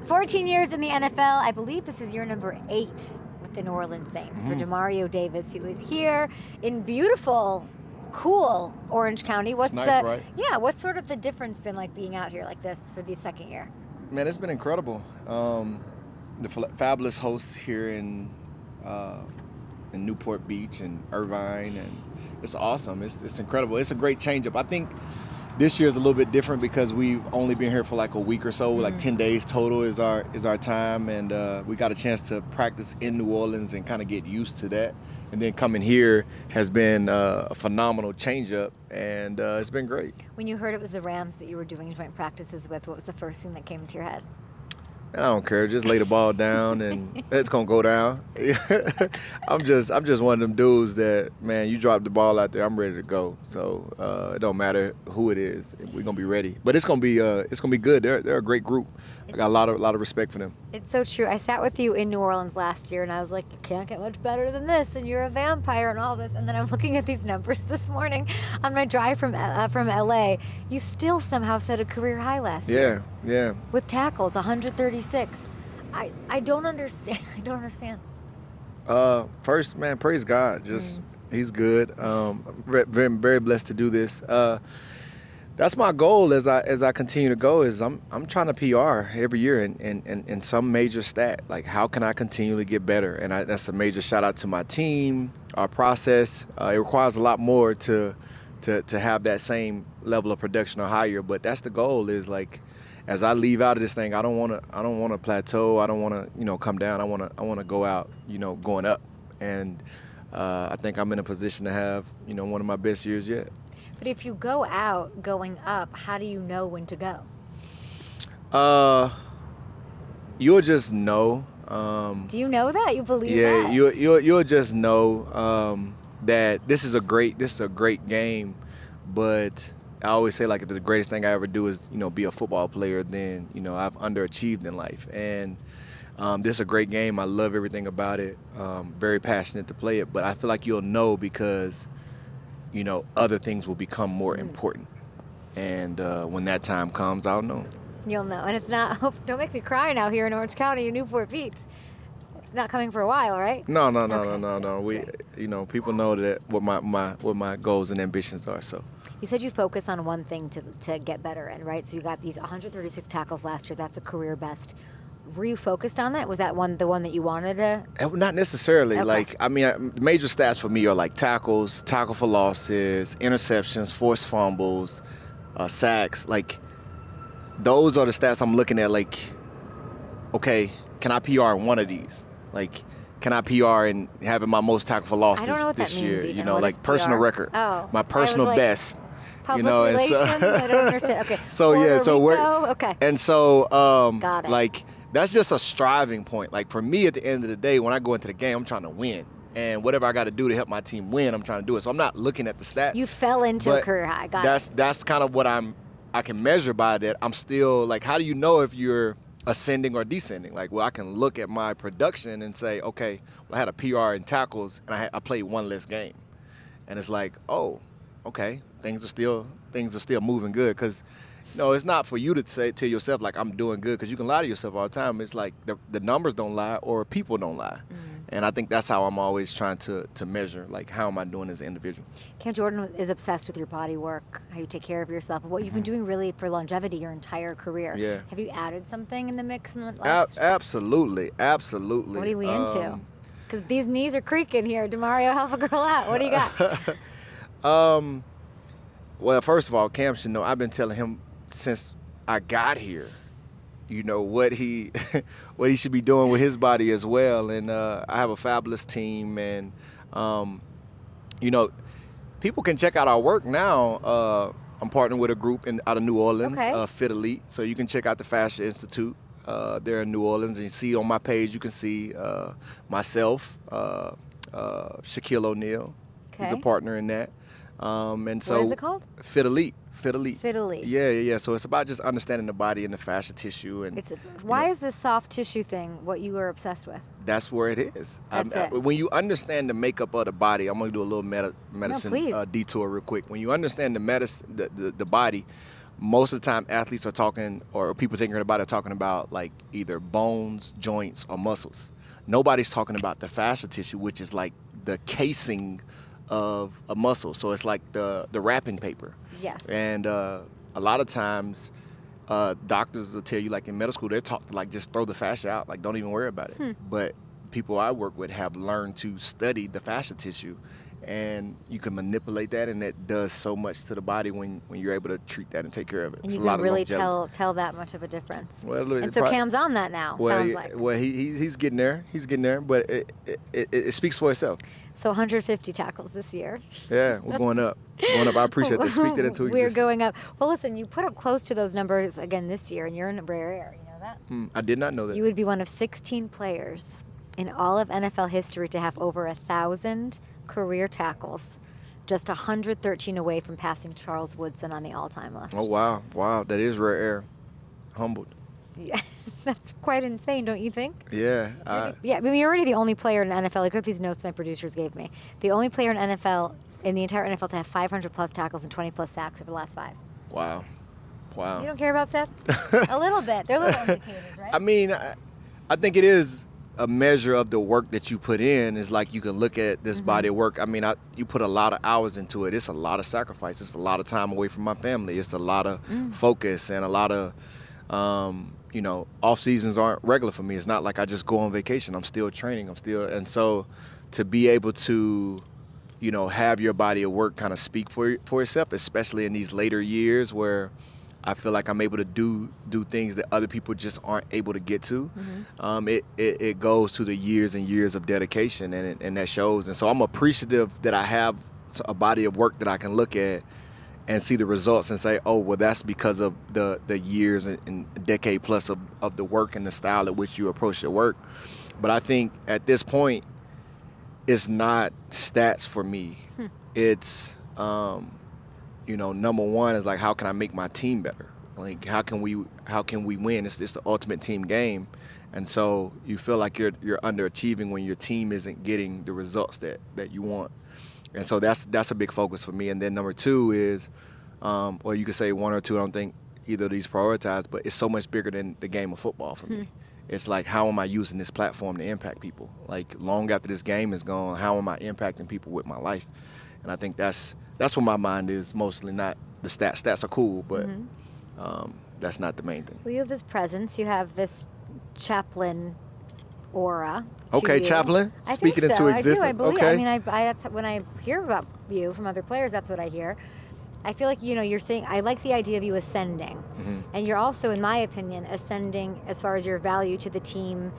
14 years in the NFL. I believe this is year number 8 with the New Orleans Saints for Demario Davis, who is here in beautiful, cool Orange County. What's nice, right? Yeah, what's sort of the difference been like being out here like this for the second year? Man, it's been incredible. The fabulous hosts here in Newport Beach and Irvine, and it's awesome. It's incredible. It's a great change-up. I think this year is a little bit different because we've only been here for like a week or so. Like 10 days total is our time, and we got a chance to practice in New Orleans and kind of get used to that. And then coming here has been a phenomenal change-up, and it's been great. When you heard it was the Rams that you were doing joint practices with, what was the first thing that came into your head? I don't care. Just lay the ball down, and it's gonna go down. I'm just one of them dudes that, man, you drop the ball out there, I'm ready to go. So it don't matter who it is, we're gonna be ready. But it's gonna be good. They're a great group. I got a lot of respect for them. It's so true. I sat with you in New Orleans last year, and I was like, you can't get much better than this, and you're a vampire and all this. And then I'm looking at these numbers this morning on my drive from LA. You still somehow set a career high last year. Yeah. With tackles, 136. I don't understand. I don't understand. First, man, praise God. He's good. Very, very blessed to do this. That's my goal as I continue to go. Is I'm trying to PR every year in some major stat. Like, how can I continually get better? And that's a major shout out to my team, our process. It requires a lot more to have that same level of production or higher. But that's the goal. Is like, as I leave out of this thing, I don't want to plateau. I don't want to come down. I want to go out going up. And I think I'm in a position to have one of my best years yet. But if you go out going up, how do you know when to go? You'll just know. Do you know that? You believe that? Yeah, you'll just know that this is a great game. But I always say, like, if the greatest thing I ever do is be a football player, then I've underachieved in life. And this is a great game. I love everything about it. Very passionate to play it. But I feel like you'll know because other things will become more important. And when that time comes, I'll know. You'll know. And it's not, don't make me cry now here in Orange County in Newport Beach. It's not coming for a while, right? No. We, people know that what my goals and ambitions are, so. You said you focus on one thing to get better in, right? So you got these 136 tackles last year. That's a career best. Were you focused on that? Was that the one that you wanted to? Not necessarily. Okay. Like, I mean, major stats for me are like tackles, tackle for losses, interceptions, forced fumbles, sacks. Like, those are the stats I'm looking at. Like, okay, can I PR in one of these? Like, can I PR in having my most tackle for losses this year? Even. Like personal record, my personal best. Public relations? I don't understand. Okay. Okay. And so, got it. Like, that's just a striving point. Like, for me, at the end of the day, when I go into the game, I'm trying to win. And whatever I got to do to help my team win, I'm trying to do it. So I'm not looking at the stats. You fell into a career high. That's kind of what I can measure by that. I'm still, like, how do you know if you're ascending or descending? Like, well, I can look at my production and say, okay, well, I had a PR in tackles, and I played one less game. And it's like, oh, okay, things are still moving good. Because it's not for you to say to yourself, like, I'm doing good, because you can lie to yourself all the time. It's like the numbers don't lie, or people don't lie. And I think that's how I'm always trying to measure, like, how am I doing as an individual. Cam Jordan is obsessed with your body work, how you take care of yourself, what you've been doing really for longevity your entire career. Yeah. Have you added something in the mix in the last? Absolutely. What are we into? Because these knees are creaking here. Demario, help a girl out. What do you got? Well, first of all, Cam should know I've been telling him since I got here, what he should be doing with his body as well. And I have a fabulous team, and people can check out our work now. I'm partnering with a group out of New Orleans, Fit Elite. So you can check out the Fashion Institute. They're in New Orleans, and you see on my page, you can see myself, Shaquille O'Neal. He's a partner in that. And so, what is it called? Fit Elite. Yeah. So it's about just understanding the body and the fascia tissue. And why is this soft tissue thing what you were obsessed with? That's where it is. When you understand the makeup of the body, I'm going to do a little medicine detour real quick. When you understand the body, most of the time athletes are talking, or people thinking about it are talking about like either bones, joints, or muscles. Nobody's talking about the fascia tissue, which is like the casing of a muscle. So it's like the wrapping paper. Yes. And a lot of times doctors will tell you, like in medical school, they're taught to like just throw the fascia out, like don't even worry about it. But people I work with have learned to study the fascia tissue, and you can manipulate that, and it does so much to the body when you're able to treat that and take care of it. And It's you a lot can of really longevity. tell that much of a difference. Well, look, and so Cam's on that now, sounds like. Well, he's getting there. He's getting there, but it speaks for itself. So 150 tackles this year. Yeah, we're going up. Going up. I appreciate that. Speak that into existence. We're going up. Well, listen, you put up close to those numbers again this year, and you're in a rare air. You know that? I did not know that. You would be one of 16 players in all of NFL history to have over 1,000 career tackles, just 113 away from passing Charles Woodson on the all-time list. Oh, wow. Wow, that is rare air. Humbled. Yeah, that's quite insane, don't you think? Yeah. Yeah, I mean, you're already the only player in the NFL. Look at these notes my producers gave me. The only player in NFL, in the entire NFL, to have 500-plus tackles and 20-plus sacks over the last 5. Wow. Wow. You don't care about stats? A little bit. They're little indicators, right? I mean, I think it is a measure of the work that you put in. Is like you can look at this body of work. I mean, you put a lot of hours into it. It's a lot of sacrifice. It's a lot of time away from my family. It's a lot of focus and a lot of, off seasons aren't regular for me. It's not like I just go on vacation. I'm still training. And so to be able to, have your body of work kind of speak for itself, especially in these later years where I feel like I'm able to do things that other people just aren't able to get to. It goes to the years and years of dedication, and that shows. And so I'm appreciative that I have a body of work that I can look at and see the results and say, oh, well, that's because of the years and decade plus of the work and the style at which you approach your work. But I think at this point, it's not stats for me. It's number one is like, how can I make my team better? Like, how can we win? It's the ultimate team game. And so you feel like you're underachieving when your team isn't getting the results that you want. And so that's a big focus for me. And then number two is, or you could say one or two, I don't think either of these prioritized, but it's so much bigger than the game of football for me. It's like, how am I using this platform to impact people? Like, long after this game is gone, how am I impacting people with my life? And I think that's what my mind is, mostly not the stats. Stats are cool, but that's not the main thing. Well, you have this presence. You have this chaplain aura. Okay, chaplain. Speaking into existence. I do. I believe. Okay. I mean, that's when I hear about you from other players. That's what I hear. I feel like you're saying. I like the idea of you ascending, and you're also, in my opinion, ascending as far as your value to the team,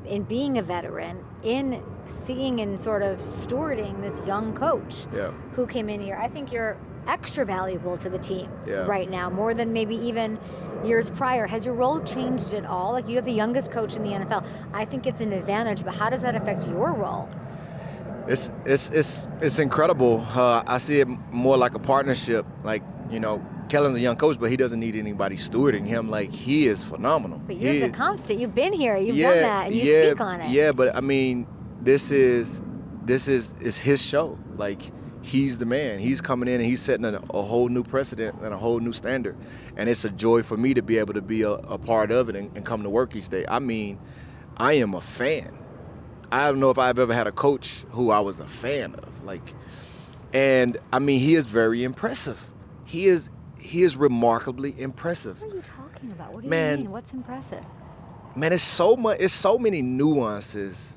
in being a veteran, in seeing and sort of stewarding this young coach who came in here. I think you're extra valuable to the team right now, more than maybe even years prior. Has your role changed at all? Like, you have the youngest coach in the NFL. I think it's an advantage, but how does that affect your role? It's incredible. I see it more like a partnership. Like, Kellen's a young coach, but he doesn't need anybody stewarding him. Like, he is phenomenal. But you're the constant. You've been here. You've done that, and you speak on it. Yeah, but I mean, this is his show. Like, he's the man. He's coming in and he's setting a whole new precedent and a whole new standard. And it's a joy for me to be able to be a part of it and come to work each day. I mean, I am a fan. I don't know if I've ever had a coach who I was a fan of. And I mean, he is very impressive. He is remarkably impressive. What are you talking about? What do you mean? What's impressive? Man, it's so many nuances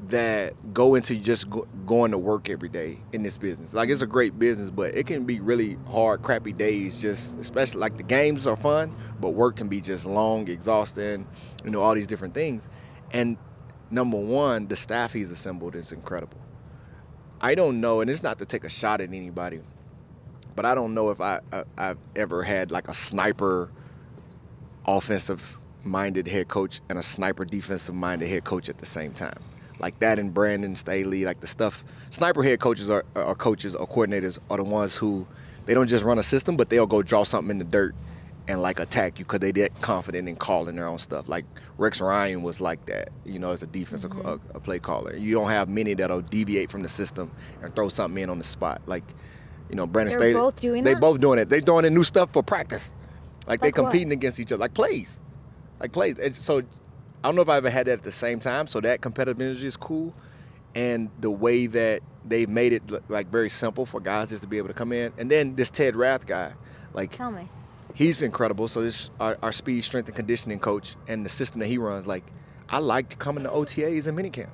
that go into just going to work every day in this business. Like, it's a great business, but it can be really hard, crappy days, just especially like the games are fun, but work can be just long, exhausting, all these different things. And number one, the staff he's assembled is incredible. I don't know, and it's not to take a shot at anybody, but I don't know if I've ever had like a sniper offensive-minded head coach and a sniper defensive-minded head coach at the same time. Like that and Brandon Staley, like the stuff. Sniper head coaches are coaches or coordinators are the ones who, they don't just run a system, but they'll go draw something in the dirt and like attack you because they get confident in calling their own stuff. Like Rex Ryan was like that, as a defensive a play caller. You don't have many that'll deviate from the system and throw something in on the spot. Like, Brandon Staley. They're both doing They that? both doing it. They're doing new stuff for practice. Like they're Like what? competing against each other, like plays. And so I don't know if I ever had that at the same time. So that competitive energy is cool, and the way that they've made it like very simple for guys just to be able to come in. And then this Ted Rath guy, like, Tell me. he's incredible. So this our speed, strength, and conditioning coach, and the system that he runs, like, I liked coming to OTAs and minicamp.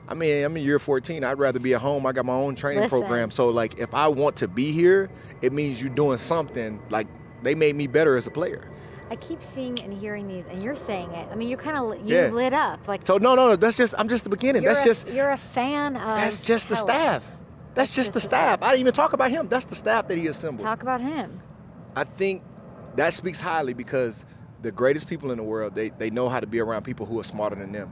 I mean, I'm in year 14. I'd rather be at home. I got my own training program. So, like, if I want to be here, it means you're doing something. Like, they made me better as a player. I keep seeing and hearing these, and you're saying it. I mean, you're kind of Yeah. lit up. Like, So, no. I'm just the beginning. you're a fan of. That's just the Kellen. staff. That's just the staff. I didn't even talk about him. That's the staff that he assembled. Talk about him. I think that speaks highly because the greatest people in the world, they know how to be around people who are smarter than them.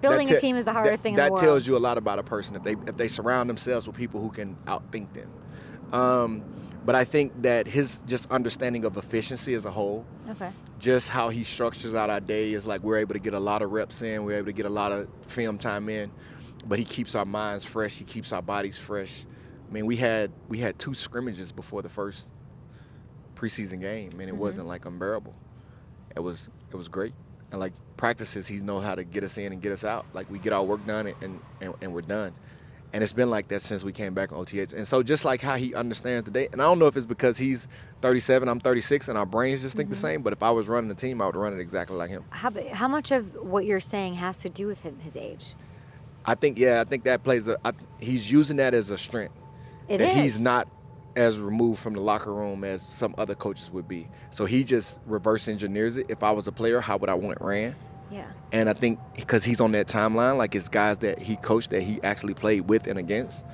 Building a team is the hardest thing in the world. That tells you a lot about a person if they surround themselves with people who can outthink them. But I think that his just understanding of efficiency as a whole, just how he structures out our day is like we're able to get a lot of reps in, we're able to get a lot of film time in, but he keeps our minds fresh, he keeps our bodies fresh. I mean, we had 2 scrimmages before the first preseason game, and it wasn't like unbearable. It was great. And like practices, he knows how to get us in and get us out. Like we get our work done and we're done. And it's been like that since we came back on OTAs. And so just like how he understands the day, and I don't know if it's because he's 37, I'm 36, and our brains just think the same, but if I was running the team, I would run it exactly like him. How much of what you're saying has to do with his age? I think that plays he's using that as a strength. He's not as removed from the locker room as some other coaches would be. So he just reverse engineers it. If I was a player, how would I want it ran? Yeah. And I think because he's on that timeline, like it's guys that he coached that he actually played with and against,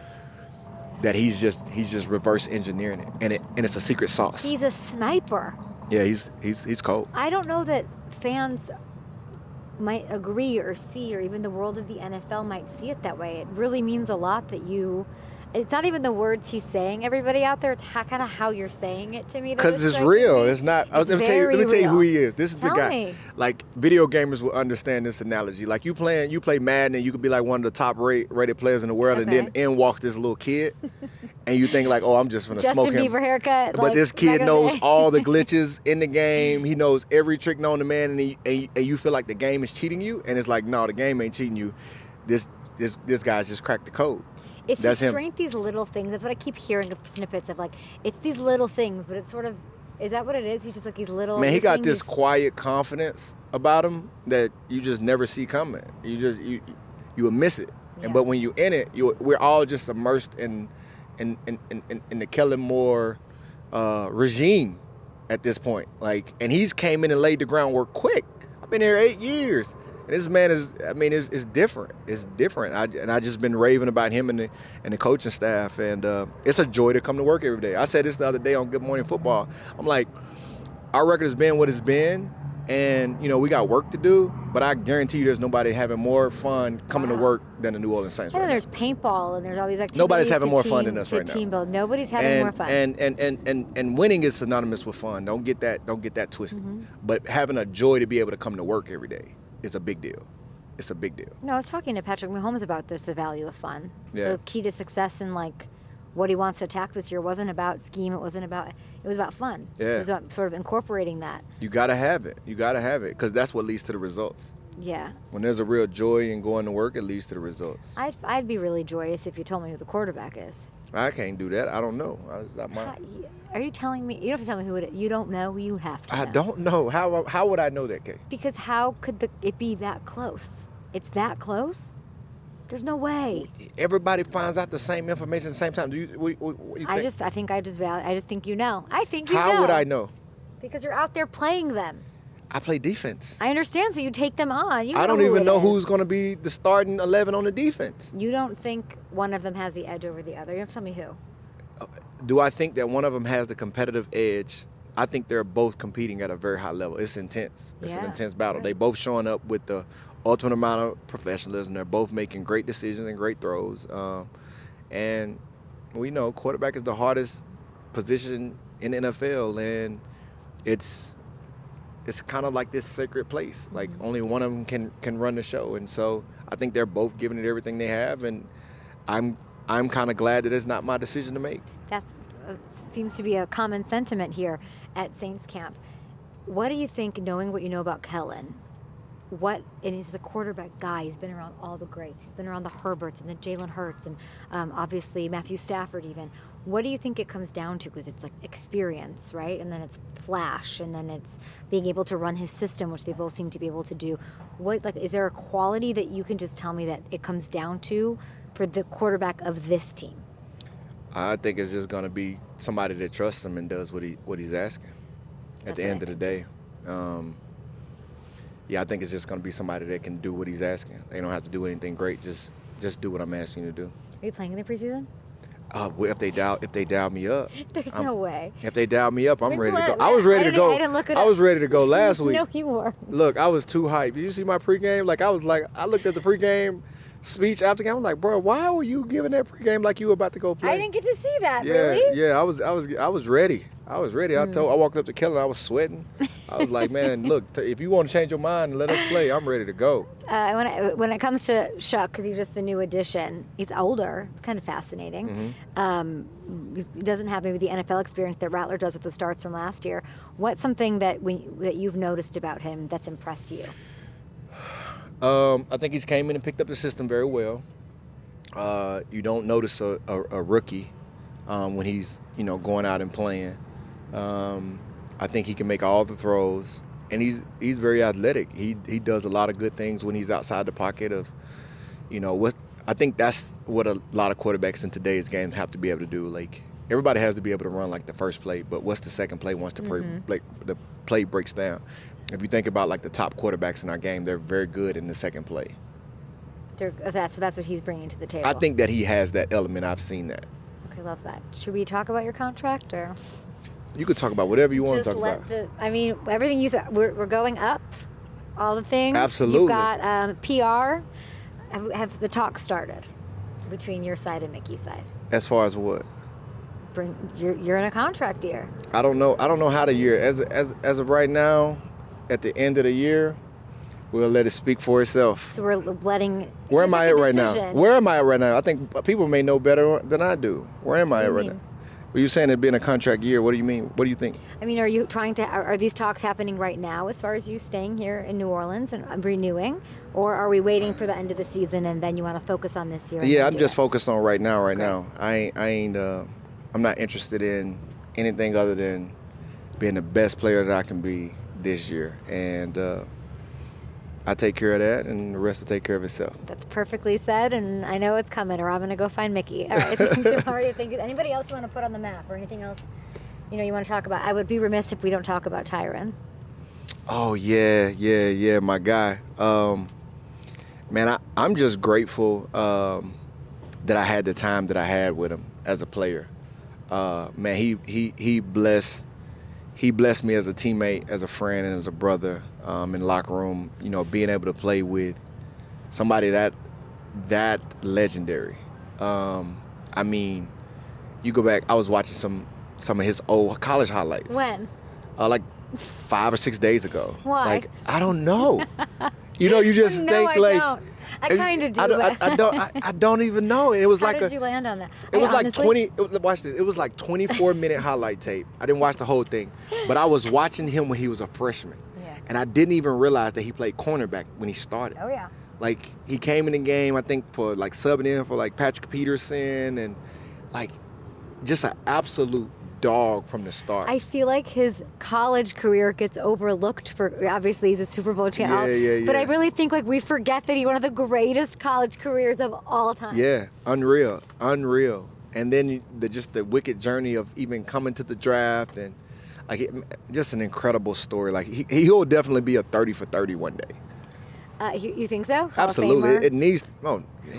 that he's just reverse engineering it, and it's a secret sauce. He's a sniper. Yeah, he's cold. I don't know that fans might agree or see, or even the world of the NFL might see it that way. It really means a lot that it's not even the words he's saying, everybody out there. It's kind of how you're saying it to me. Because it's real. It's not. Let me tell you who he is. This is the guy. Me. Like, video gamers will understand this analogy. Like, you play Madden, and you could be like one of the top rated players in the world, and then in walks this little kid, and you think like, oh, I'm just gonna smoke him. Justin Bieber haircut. But this kid knows all the glitches in the game. He knows every trick known to man, and you feel like the game is cheating you, and it's like, no, the game ain't cheating you. This guy's just cracked the code. Is his strength these little things? That's what I keep hearing of snippets of, like, it's these little things, but it's sort of, is that what it is? He's just like these little... Man, he got this quiet confidence about him that you just never see coming. You will miss it. Yeah. But when you in it, we're all just immersed in the Kellen Moore regime at this point. Like, and he's came in and laid the groundwork quick. I've been here 8 years. And this man is different. It's different. I just been raving about him and the coaching staff. And it's a joy to come to work every day. I said this the other day on Good Morning Football. I'm like, our record has been what it's been. And, we got work to do. But I guarantee you there's nobody having more fun coming to work than the New Orleans Saints and right then there's paintball and there's all these activities. Nobody's having more fun than us right now. Build. Nobody's having more fun. And winning is synonymous with fun. Don't get that twisted. But having a joy to be able to come to work every day is a big deal. It's a big deal. No, I was talking to Patrick Mahomes about this, the value of fun. Yeah. The key to success and like what he wants to attack this year wasn't about scheme. It was about fun. Yeah. It was about sort of incorporating that. You got to have it. Because that's what leads to the results. Yeah. When there's a real joy in going to work, it leads to the results. I'd be really joyous if you told me who the quarterback is. I can't do that. I don't know. It's not mine. Are you telling me? You don't have to tell me who it is. You don't know. You have to know. I don't know. How would I know that, Kay? Because how could it be that close? It's that close? There's no way. Everybody finds out the same information at the same time. Do you think? I just think you know. I think you know. How would I know? Because you're out there playing them. I play defense. I understand, so you take them on. I don't even know who's going to be the starting 11 on the defense. You don't think one of them has the edge over the other? You have to tell me who. Do I think that one of them has the competitive edge? I think they're both competing at a very high level. It's intense. It's an intense battle. Right. They both showing up with the ultimate amount of professionalism. They're both making great decisions and great throws. And we know quarterback is the hardest position in the NFL, and it's kind of like this sacred place. Like only one of them can run the show, and so I think they're both giving it everything they have, and I'm kind of glad that it's not my decision to make. That's seems to be a common sentiment here at Saints camp. What do you think, knowing what you know about Kellen? And he's a quarterback guy. He's been around all the greats. He's been around the Herberts and the Jalen Hurts and obviously Matthew Stafford even. What do you think it comes down to? Because it's like experience, right? And then it's flash, and then it's being able to run his system, which they both seem to be able to do. Is there a quality that you can just tell me that it comes down to for the quarterback of this team? I think it's just going to be somebody that trusts him and does what he's asking. At the end of the day, I think it's just going to be somebody that can do what he's asking. They don't have to do anything great. Just do what I'm asking you to do. Are you playing in the preseason? If they dial me up, there's no way. If they dial me up, I'm ready to go. I was ready to go. I didn't look it up. I was ready to go last week. No, you weren't. Look, I was too hyped. Did you see my pregame? I looked at the pregame speech after game. I was like, bro, why were you giving that pregame like you were about to go play? I didn't get to see that. Yeah, really? Yeah, I was ready. I was ready. I walked up to Kellen. I was sweating. I was like, man, look, if you want to change your mind and let us play, I'm ready to go. When it comes to Shuck, because he's just the new addition, he's older. It's kind of fascinating. Mm-hmm. He doesn't have maybe the NFL experience that Rattler does with the starts from last year. What's something that you've noticed about him that's impressed you? I think he's came in and picked up the system very well. You don't notice a rookie when he's going out and playing. I think he can make all the throws, and he's very athletic. He does a lot of good things when he's outside the pocket of, I think that's what a lot of quarterbacks in today's game have to be able to do. Like, everybody has to be able to run like the first play, but what's the second play once the play breaks down? If you think about like the top quarterbacks in our game, they're very good in the second play. So that's what he's bringing to the table. I think that he has that element. I've seen that. Okay, love that. Should we talk about your contract, or? You could talk about whatever you want to talk about. Everything you said. We're going up. All the things. Absolutely. You've got PR. Have the talk started between your side and Mickey's side? As far as what? You're in a contract year. I don't know how the year. As of right now, at the end of the year, we'll let it speak for itself. So we're letting. Where am I at right now? Where am I at right now? I think people may know better than I do. Where am I at right now? Well, you're saying it being a contract year. What do you mean? What do you think? I mean, are these talks happening right now as far as you staying here in New Orleans and renewing? Or are we waiting for the end of the season and then you want to focus on this year? Yeah, I'm just focused on right now. I'm not interested in anything other than being the best player that I can be this year. And I take care of that, and the rest will take care of itself. That's perfectly said, and I know it's coming, or I'm going to go find Mickey. All right, Demario, thank you. Anybody else you want to put on the map, or anything else you want to talk about? I would be remiss if we don't talk about TYRAN. Oh, yeah, my guy. Man, I'm just grateful that I had the time that I had with him as a player. Man, he blessed me as a teammate, as a friend, and as a brother in the locker room. Being able to play with somebody that legendary. I mean, you go back. I was watching some of his old college highlights. When? Like 5 or 6 days ago. Why? Like, I don't know. You just no, think I like. Don't. I kind of do. I don't even know. It was How like did you land on that? It was like 20. Watch this. It was like 24-minute highlight tape. I didn't watch the whole thing, but I was watching him when he was a freshman, and I didn't even realize that he played cornerback when he started. Oh yeah. Like, he came in the game, I think, for like subbing in for like Patrick Peterson, and like just an absolute dog from the start. I feel like his college career gets overlooked for, obviously he's a Super Bowl champ. Yeah. But I really think like we forget that he's one of the greatest college careers of all time. Yeah, unreal. And then the wicked journey of even coming to the draft, and like just an incredible story. Like he'll definitely be a 30 for 30 one day. You think so? Absolutely. It needs.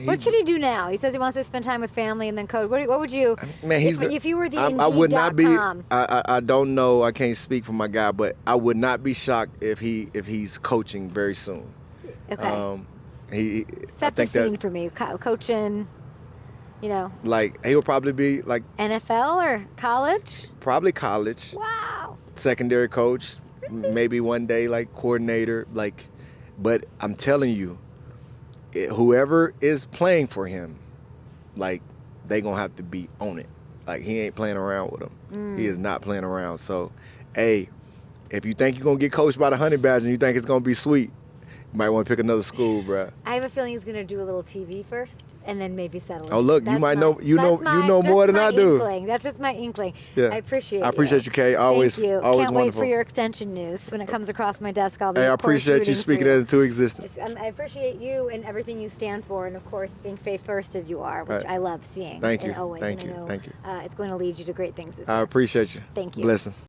What should he do now? He says he wants to spend time with family and then coach. What would you? Man, if you were the Indeed.com. I would not be. I don't know. I can't speak for my guy, but I would not be shocked if he's coaching very soon. Okay. Set the scene for me. Coaching. Like he'll probably be like NFL or college. Probably college. Wow. Secondary coach, maybe one day like coordinator, like. But I'm telling you, whoever is playing for him, like, they gonna have to be on it. Like, he ain't playing around with them. He is not playing around. So, hey, if you think you're going to get coached by the Honey Badger and you think it's going to be sweet, you might want to pick another school, bro. I have a feeling he's going to do a little TV first and then maybe settle. Oh, look, you might know. You know more than I do. Inkling. That's just my inkling. Yeah. I appreciate you, Kay. Always, Thank you. always Can't wonderful. wait for your extension news when it comes across my desk. I'll be. Hey, I of course, appreciate you rooting speaking for you. that into existence. I appreciate you and everything you stand for, and of course, being faith first as you are, which Right. I love seeing. Thank you. And always. Thank and you. I know, Thank you. It's going to lead you to great things this I year. appreciate you. Thank you. Blessings.